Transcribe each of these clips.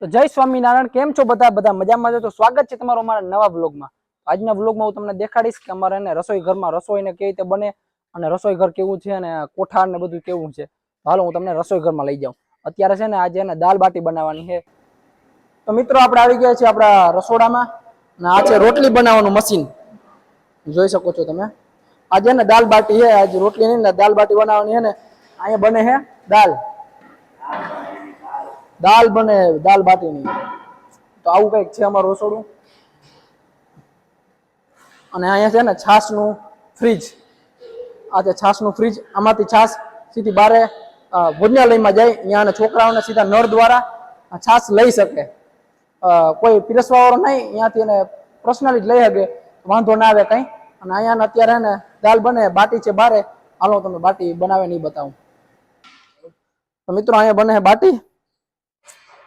તો જય સ્વામિનારાયણ, કેમ છો બધા? બધા મજામાં છો? તો સ્વાગત છે તમારું અમારા નવા વ્લોગમાં. આજના વ્લોગમાં હું તમને દેખાડીશ કે અમારે રસોઈ ઘરમાં રસોઈને કેવી રીતે બને અને રસોઈ ઘર કેવું છે અને કોઠાર ને બધું કેવું છે. હાલો હું તમને રસોઈ ઘરમાં લઈ જાઉં. અત્યારે છે ને આજે દાલ બાટી બનાવવાની છે. તો મિત્રો આપણે આવી ગયા છીએ આપણા રસોડામાં અને આ છે રોટલી બનાવવાનું મશીન, જોઈ શકો છો તમે. આજે ને દાલ બાટી છે, આજે રોટલી નહીં ને દાલ બાટી બનાવવાની છે ને. અહીંયા બને છે દાલ બને દાલ બાટીની. તો આવું કઈક છે અમારું રસોડું. અને અહીંયા છે ને છાશનું ફ્રીજ, આ છે છાશનું ફ્રીજ. આમાંથી છાશ સીધી બારે ભોજનાલયમાં જાય, ત્યાં છોકરાઓને સીધા નળ દ્વારા છાશ લઈ શકે. કોઈ પીરસવા વાળો નહીં, ત્યાંથી એને પર્સનલી જ લઈ શકે, વાંધો ના આવે કઈ. અને અહીંયા અત્યારે ને દાલ બને, બાટી છે બારે. હાલો તમે બાટી બનાવે નહીં બતાવું. તો મિત્રો અહીંયા બને બાટી.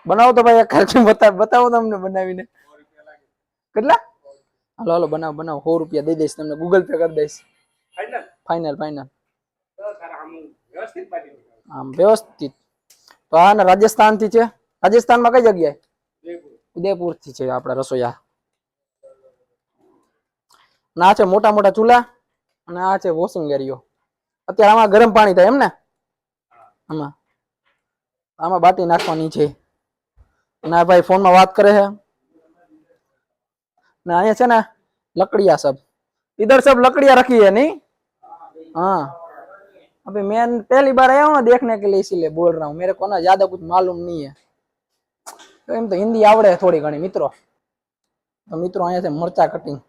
બનાવો તો ભાઈ બતાવો તમને બનાવીને. કેટલા? હાલો હાલો બનાવો બનાવો. 100 રૂપિયા દઈ દઈશ તમને, ગૂગલ પે કરી દઈશ. Final final. આમ વ્યવસ્થિત. તો આ ને રાજસ્થાન થી છે. રાજસ્થાનમાં કઈ જગ્યાએ? ઉદયપુર થી છે આપડા રસોઈયા. ના છે મોટા મોટા ચૂલા અને આ છે વોશિંગ એરિયો. અત્યારે આમાં ગરમ પાણી થાય એમ ને? આમાં આમાં બાટી નાખવાની છે. ના ભાઈ ફોનમાં વાત કરે છે ને. અહીંયા છે ને लकड़ियां सब, इधर सब लकड़ियां रखी है नहीं? हाँ, अभी मैं पहली बार आया हूँ ना देखने के लिए, इसीलिए बोल रहा हूँ. मेरे को ना ज्यादा कुछ मालूम नहीं है. तो एम तो हिंदी आवड़े है थोड़ी घणी मित्रों. तो मित्रों अहीं से मरचा कटिंग.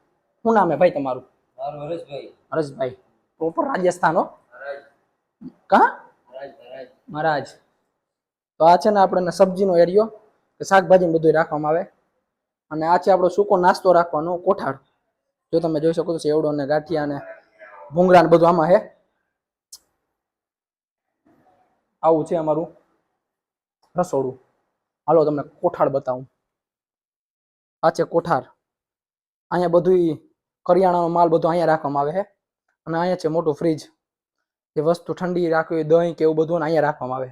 શું નામ હે ભાઈ તમારું? હરેશભાઈ. હરેશભાઈ પ્રોપર રાજસ્થાન હો? કહાં? મહારાજ. તો આ છે ને આપણે સબ્જીનો એરિયો, શાકભાજી બધું રાખવામાં આવે. અને આ છે આપણો સૂકો નાસ્તો રાખવાનો કોઠાર. જો તમે જોઈ શકો છો સેવડો ને ગાંઠિયા ને ભૂંગળા ને બધું આમાં હે. આવું છે અમારું રસોડું. હાલો તમને કોઠાર બતાવું. આ છે કોઠાર. અહીંયા બધું કરિયાણાનો માલ બધો અહીંયા રાખવામાં આવે છે. અને અહીંયા છે મોટું ફ્રીજ, જે વસ્તુ ઠંડી રાખવી, દહીં કે એવું બધું અહીંયા રાખવામાં આવે.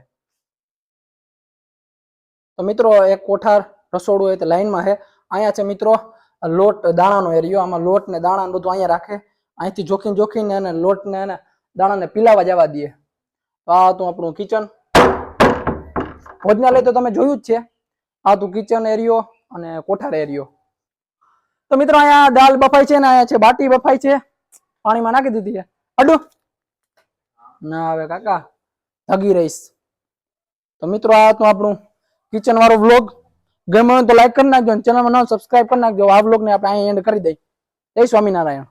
તો મિત્રો એક કોઠાર રસોડું હોય તો લાઈનમાં છે. અહીંયા છે મિત્રો લોટ દાણાનો એરિયો. આમાં લોટ ને દાણા બધું અહીંયા રાખે. અહીંથી જોખીને અને લોટ ને દાણાને પીલાવા જવા દઈએ. તો આ હતું આપણું કિચન. ભોજનાલય તો તમે જોયું જ છે. આ હતું કિચન એરિયો અને કોઠાર એરિયો. તો મિત્રો અહીંયા દાલ બફાઈ છે ને અહીંયા છે બાટી બફાઈ છે. પાણીમાં નાખી દીધી છે. અડું ના આવે કાકા, ધગી રહીશ. તો મિત્રો આ હતું આપણું કિચન વાળો વ્લોગ. ગમ્યો તો લાઈક કરી નાખજો અને ચેનલમાં નવો સબસ્ક્રાઇબ કરી નાખજો. આ વ્લોગને આપણે અહીંયા એન્ડ કરી દઈએ. જય સ્વામિનારાયણ.